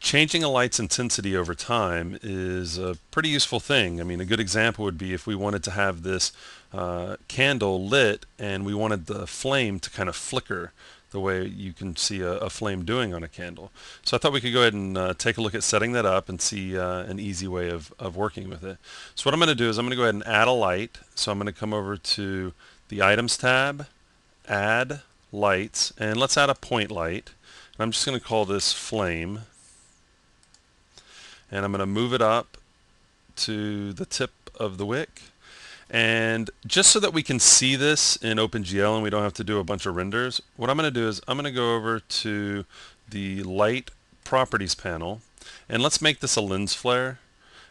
changing a light's intensity over time is a pretty useful thing. I mean, a good example would be if we wanted to have this candle lit and we wanted the flame to kind of flicker the way you can see a flame doing on a candle. So I thought we could go ahead and take a look at setting that up and see an easy way of working with it. So what I'm going to do is I'm going to go ahead and add a light. So I'm going to come over to the Items tab, Add Lights, and let's add a point light. And I'm just going to call this Flame. And I'm going to move it up to the tip of the wick. And just so that we can see this in OpenGL and we don't have to do a bunch of renders, what I'm going to do is I'm going to go over to the Light Properties panel, and let's make this a lens flare.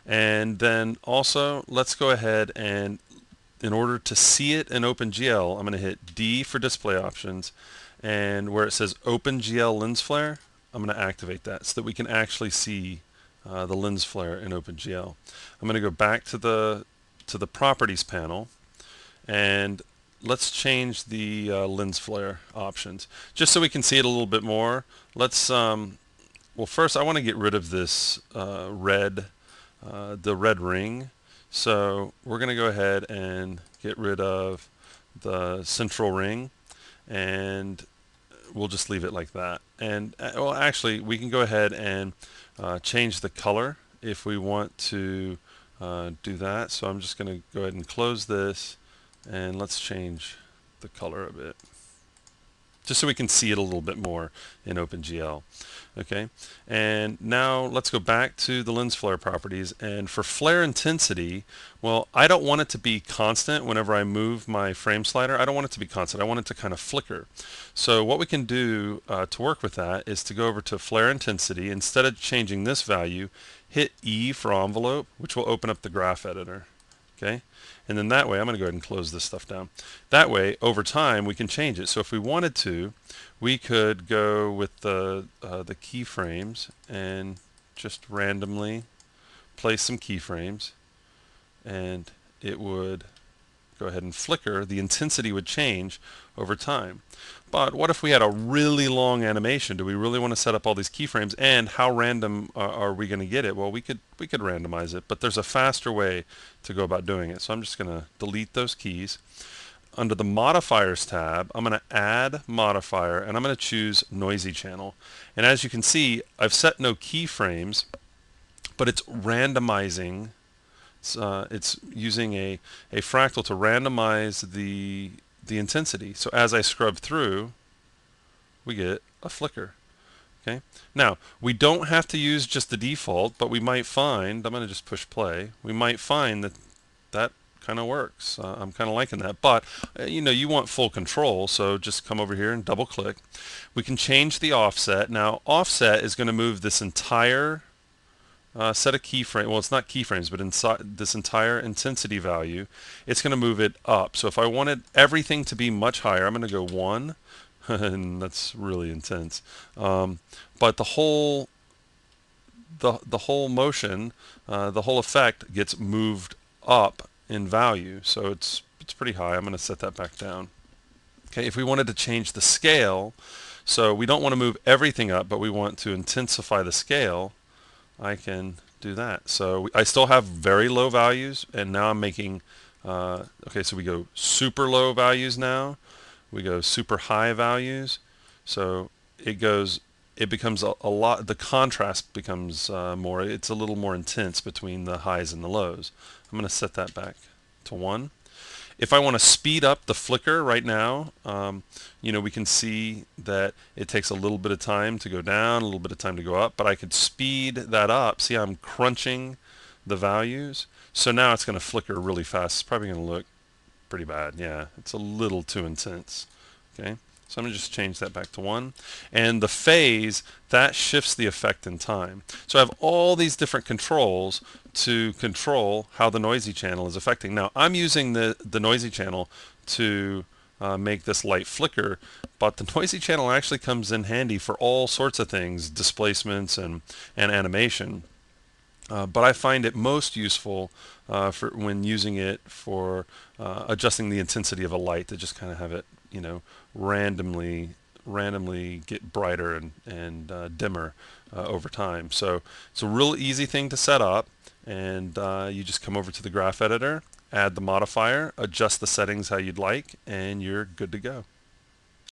And then also let's go ahead and, in order to see it in OpenGL, I'm going to hit D for display options, and where it says OpenGL lens flare, I'm going to activate that so that we can actually see the lens flare in OpenGL. I'm going to go back to the properties panel, and let's change the lens flare options just so we can see it a little bit more. Let's well, first I want to get rid of this the red ring, so we're going to go ahead and get rid of the central ring, and we'll just leave it like that. And well, actually we can go ahead and change the color if we want to do that. So I'm just going to go ahead and close this, and let's change the color a bit just so we can see it a little bit more in OpenGL. Okay, and now let's go back to the lens flare properties, and for flare intensity, well, I don't want it to be constant whenever I move my frame slider. I don't want it to be constant. I want it to kind of flicker. So what we can do to work with that is to go over to flare intensity. Instead of changing this value, hit E for envelope, which will open up the graph editor. Okay, and then that way, I'm going to go ahead and close this stuff down. That way, over time, we can change it. So if we wanted to, we could go with the keyframes and just randomly place some keyframes, and it would go ahead and flicker. The intensity would change over time. But what if we had a really long animation? Do we really want to set up all these keyframes? And how random are we going to get it? Well, we could randomize it, but there's a faster way to go about doing it. So I'm just going to delete those keys. Under the Modifiers tab, I'm going to add modifier, and I'm going to choose Noisy Channel. And as you can see, I've set no keyframes, but it's randomizing. It's using a fractal to randomize the intensity. So as I scrub through, we get a flicker. Okay. Now, we don't have to use just the default, but we might find, I'm going to just push play, we might find that that kind of works. I'm kind of liking that, but you know, you want full control, so just come over here and double click. We can change the offset. Now, offset is going to move this entire set of keyframes, well, it's not keyframes, but inside this entire intensity value, it's going to move it up. So if I wanted everything to be much higher, I'm going to go 1, and that's really intense. But the whole motion, the whole effect gets moved up in value, so it's pretty high. I'm going to set that back down. Okay, if we wanted to change the scale, so we don't want to move everything up, but we want to intensify the scale, I can do that. So I still have very low values, and now I'm making, okay, so we go super low values now, we go super high values, so it becomes a lot, the contrast becomes more, it's a little more intense between the highs and the lows. I'm going to set that back to 1. If I want to speed up the flicker right now, you know, we can see that it takes a little bit of time to go down, a little bit of time to go up, but I could speed that up. See, I'm crunching the values. So now it's going to flicker really fast. It's probably going to look pretty bad. Yeah, it's a little too intense. Okay, so I'm going to just change that back to 1. And the phase, that shifts the effect in time. So I have all these different controls to control how the noisy channel is affecting. Now, I'm using the noisy channel to make this light flicker, but the noisy channel actually comes in handy for all sorts of things, displacements and animation. But I find it most useful for when using it for adjusting the intensity of a light, to just kind of have it, you know, randomly randomly get brighter and dimmer over time. So it's a real easy thing to set up, and you just come over to the graph editor, add the modifier, adjust the settings how you'd like, and you're good to go.